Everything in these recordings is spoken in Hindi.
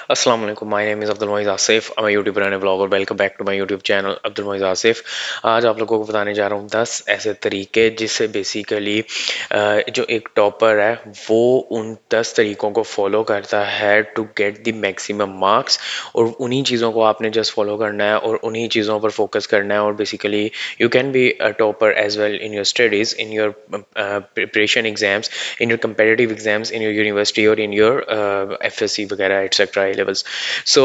अस्सलाम वालेकुम, my name is Abdul Moiz Asif. I am a YouTuber and vlogger. Welcome back to my YouTube channel Abdul Moiz Asif. आज आप लोगों को बताने जा रहा हूँ 10 ऐसे तरीके जिससे बेसिकली जो एक टॉपर है वो उन 10 तरीकों को फॉलो करता है to get the maximum marks. और उन्हीं चीज़ों को आपने जस्ट फॉलो करना है और उन्हीं चीज़ों पर फोकस करना है। और basically you can be a topper as well in your studies, in your preparation exams, in your competitive exams in your university or in your FSC वगैरह एटसेट्रा ए लेवल्स। सो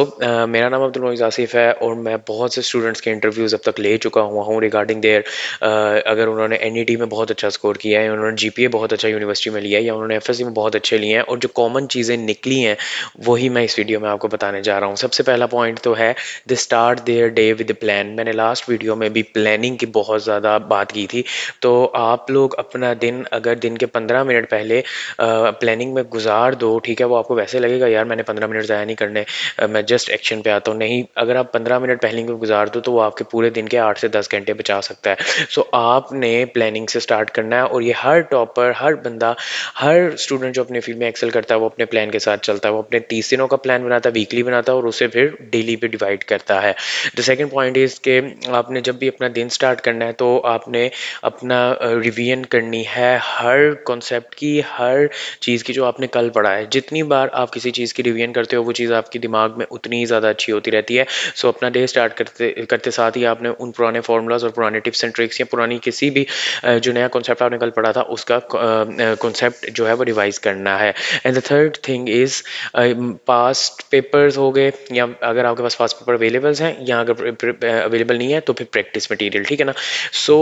मेरा नाम अब्दुल मोइज़ आसिफ है और मैं बहुत से स्टूडेंट्स के इंटरव्यूज़ अब तक ले चुका हुआ हूँ रिगार्डिंग देयर अगर उन्होंने NET में बहुत अच्छा स्कोर किया है, उन्होंने GPA बहुत अच्छा यूनिवर्सिटी में लिया है या उन्होंने FSC में बहुत अच्छे लिए हैं और जो कॉमन चीज़ें निकली हैं वही मैं इस वीडियो में आपको बताने जा रहा हूँ। सबसे पहला पॉइंट तो है the start their day with the plan. मैंने लास्ट वीडियो में भी प्लानिंग की बहुत ज़्यादा बात की थी, तो आप लोग अपना दिन अगर दिन के 15 मिनट पहले प्लानिंग में गुजार दो, ठीक है। वो आपको वैसे लगेगा यार मैंने 15 मिनट ज़ाया नहीं करने, मैं जस्ट एक्शन पे आता हूँ। नहीं, अगर आप 15 मिनट प्लानिंग में गुजार दो तो वो आपके पूरे दिन के 8 से 10 घंटे बचा सकता है। सो आपने प्लानिंग से स्टार्ट करना है और ये हर टॉपर, हर बंदा, हर स्टूडेंट जो अपने फील्ड में एक्सेल करता है वो अपने प्लान के साथ चलता है। वो अपने 30 दिनों का प्लान बनाता है, वीकली बनाता है और उसे फिर डेली पे डिवाइड करता है। द सेकेंड पॉइंट इज़ कि आपने जब भी अपना दिन स्टार्ट करना है तो आपने अपना रिवीजन करनी है हर कॉन्सेप्ट की, हर चीज़ की जो आपने कल पढ़ा है। जितनी बार आप किसी चीज़ की रिवीजन करते हो वो चीज़ आपके दिमाग में उतनी ही ज़्यादा अच्छी होती रहती है। सो अपना डे स्टार्ट करते करते साथ ही आपने उन पुराने फार्मूलाज और पुराने टिप्स एंड ट्रिक्स या पुरानी किसी भी जो नया कॉन्सेप्ट आपने कल पढ़ा था उसका कॉन्सेप्ट जो है वो रिवाइज करना है। And the third thing is past papers हो गए, या अगर आपके पास पास्ट पेपर अवेलेबल्स हैं या अगर अवेलेबल नहीं है तो फिर प्रैक्टिस मटेरियल, ठीक है ना। सो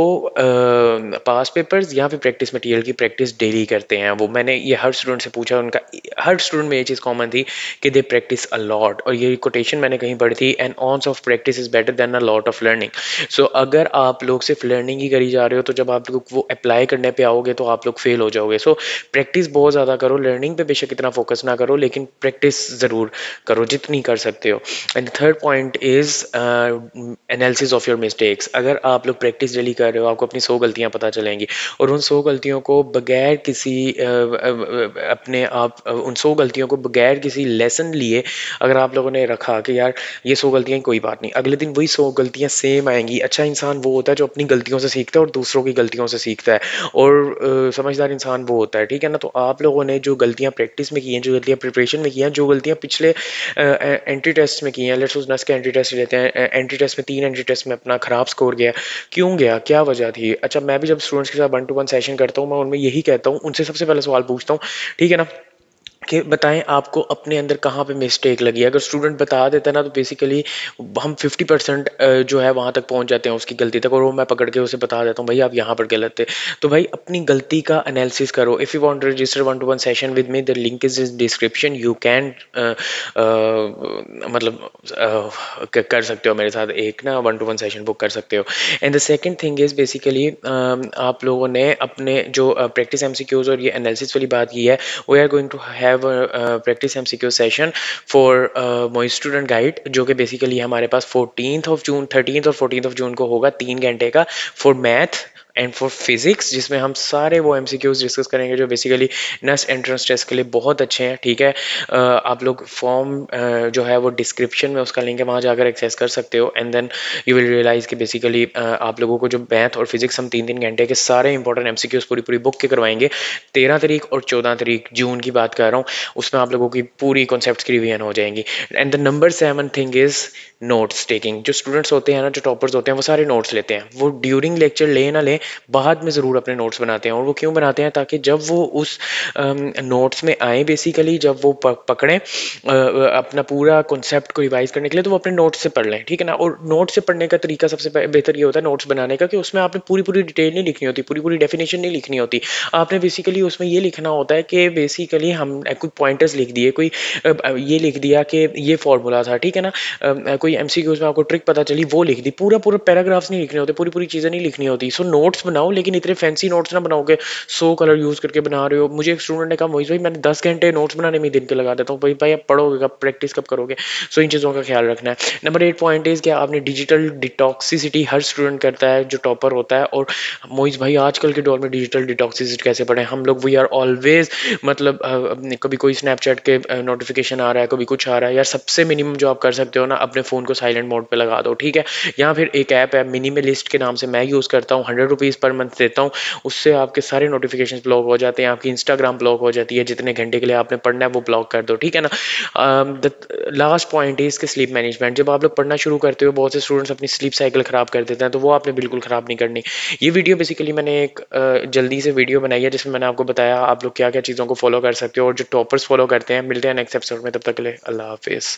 पास्ट पेपर्स या फिर प्रैक्टिस मटेरियल की प्रैक्टिस डेली करते हैं वो। मैंने ये हर स्टूडेंट से पूछा, उनका हर स्टूडेंट में ये चीज़ कॉमन थी कि दे प्रैक्टिस अ लॉट। और ये कोटेशन मैंने कहीं पढ़ी थी, an ounce of practice is better than a lot of learning. So अगर आप लोग सिर्फ लर्निंग ही करी जा रहे हो तो जब आप लोग वो अप्लाई करने पे आओगे तो आप लोग फेल हो जाओगे। सो प्रैक्टिस बहुत ज़्यादा करो, लर्निंग पे बेशक इतना फोकस ना करो लेकिन प्रैक्टिस ज़रूर करो जितनी कर सकते हो। And third point is analysis of your mistakes. अगर आप लोग प्रैक्टिस डेली कर रहे हो आपको अपनी 100 गलतियाँ पता चलेंगी और उन 100 गलतियों को बगैर किसी अपने आप उन 100 गलतियों को बगैर किसी लेसन लिए अगर आप लोगों ने रखा कि यार ये 100 गलतियाँ कोई बात नहीं, अगले दिन वही 100 गलतियाँ सेम आएंगी। अच्छा इंसान वो होता है जो अपनी गलतियों से सीखता है और दूसरों की गलतियों से सीखता है, और समझदार इंसान वो होता है, ठीक है ना। तो आप लोगों ने जो गलतियाँ प्रैक्टिस में की हैं, जो गलतियाँ प्रिपरेशन में की हैं, जो गलतियाँ पिछले एंट्री टेस्ट में की हैं, लेट्स सपोज के एंट्री टेस्ट लेते हैं, एंट्री टेस्ट में 3 एंट्री टेस्ट में अपना खराब स्कोर गया, क्यों गया, क्या वजह थी। अच्छा मैं भी जब स्टूडेंट्स के साथ 1 to 1 सेशन करता हूँ मैं उनमें यही कहता हूँ, उनसे सबसे पहले सवाल पूछता हूँ, ठीक है ना, कि बताएं आपको अपने अंदर कहाँ पे मिस्टेक लगी है। अगर स्टूडेंट बता देता है ना तो बेसिकली हम 50% जो है वहाँ तक पहुँच जाते हैं उसकी गलती तक, और वो मैं पकड़ के उसे बता देता हूँ भाई आप यहाँ पर गलत थे। तो भाई अपनी गलती का एनालिसिस करो। If you want to register 1 to 1 session with me the link is in description, you can मतलब कर सकते हो मेरे साथ एक ना 1 to 1 सेशन बुक कर सकते हो। And the second thing is basically आप लोगों ने अपने जो प्रैक्टिस MCQs और ये एनालिसिस वाली बात की है, we are going to have practice MCQ session for my student guide, जो कि बेसिकली हमारे पास 14th जून 13th और 14th जून को होगा, 3 घंटे का, for math and for physics, जिसमें हम सारे वो MCQs डिस्कस करेंगे जो बेसिकली नेक्स्ट एंट्रेंस टेस्ट के लिए बहुत अच्छे हैं, ठीक है। आप लोग फॉर्म जो है वो डिस्क्रिप्शन में उसका लिंक है, वहाँ जाकर एक्सेस कर सकते हो। And then you will realise कि बेसिकली आप लोगों को जो मैथ और फिजिक्स हम 3 घंटे के सारे इंपॉर्टेंट MCQs पूरी पूरी बुक के करवाएंगे। 13 तारीख और 14 तारीख जून की बात कर रहा हूँ, उसमें आप लोगों की पूरी कॉन्सेप्ट्स की रिवीजन हो जाएंगी। And the number 7 thing is notes taking. जो स्टूडेंट्स होते हैं ना, जो टॉपर्स होते हैं, वो सारे नोट्स लेते हैं। वो ड्यूरिंग लेक्चर ले ना ले, बाद में ज़रूर अपने नोट्स बनाते हैं। और वो क्यों बनाते हैं, ताकि जब वो उस नोट्स में आए, बेसिकली जब वो पकड़ें अपना पूरा कॉन्सेप्ट को रिवाइज करने के लिए, तो वो अपने नोट्स से पढ़ लें, ठीक है ना। और नोट्स से पढ़ने का तरीका सबसे बेहतर ये होता है नोट्स बनाने का, कि उसमें आपने पूरी पूरी डिटेल नहीं लिखनी होती, पूरी पूरी डेफिनेशन नहीं लिखनी होती। आपने बेसिकली उसमें ये लिखना होता है कि बेसिकली हम कुछ पॉइंटर्स लिख दिए, कोई ये लिख दिया कि ये फॉर्मूला था, ठीक है ना। कोई MCQs में आपको ट्रिक पता चली वो लिख दी, पूरा पूरा पैराग्राफ्स नहीं लिखने होते, पूरी पूरी चीज़ें नहीं लिखनी होती। सो नोट्स नोट्स बनाओ, लेकिन इतने फैंसी नोट्स ना बनाओगे 100 कलर यूज़ करके बना रहे हो। मुझे एक स्टूडेंट ने कहा, मोहित भाई मैंने 10 घंटे नोट्स बनाने में दिन के लगा देता हूँ। भाई भाई आप पढ़ोगे कब, प्रैक्टिस कब करोगे? सो इन चीज़ों का ख्याल रखना है। नंबर 8 पॉइंट इज़ कि आपने डिजिटल डिटॉक्सिसिटी हर स्टूडेंट करता है जो टॉपर होता है। और मोहित भाई आजकल के दौर में डिजिटल डिटॉक्सिसिटी कैसे पढ़ें हम लोग? वी आर ऑलवेज मतलब कभी कोई स्नैपचैट के नोटिफिकेशन आ रहा है, कभी कुछ आ रहा है यार। सबसे मिनिमम जो आप कर सकते हो ना, अपने फ़ोन को साइलेंट मोड पे लगा दो, ठीक है? या फिर एक ऐप है मिनिमलिस्ट के नाम से, मैं यूज़ करता हूँ, 100 रुपीज़ पर मंथ देता हूँ। उससे आपके सारे नोटिफिकेशन ब्लॉक हो जाते हैं, आपकी इंस्टाग्राम ब्लॉक हो जाती है, जितने घंटे के लिए आपने पढ़ना है वो ब्लॉक कर दो, ठीक है ना? द लास्ट पॉइंट इज कि स्लीप मैनेजमेंट। जब आप लोग पढ़ना शुरू करते हो, बहुत से स्टूडेंट्स अपनी स्लीप साइकिल ख़राब कर देते हैं, तो वो आपने बिल्कुल ख़राब नहीं करनी। ये वीडियो बेसिकली मैंने एक जल्दी से वीडियो बनाई है जिसमें मैंने आपको बताया आप लोग क्या क्या चीज़ों को फॉलो कर सकते हो और जो टॉपर्स फॉलो करते हैं। मिलते हैं नेक्स्ट एपिसोड में, तब तक के लिए अल्लाह हाफिज़।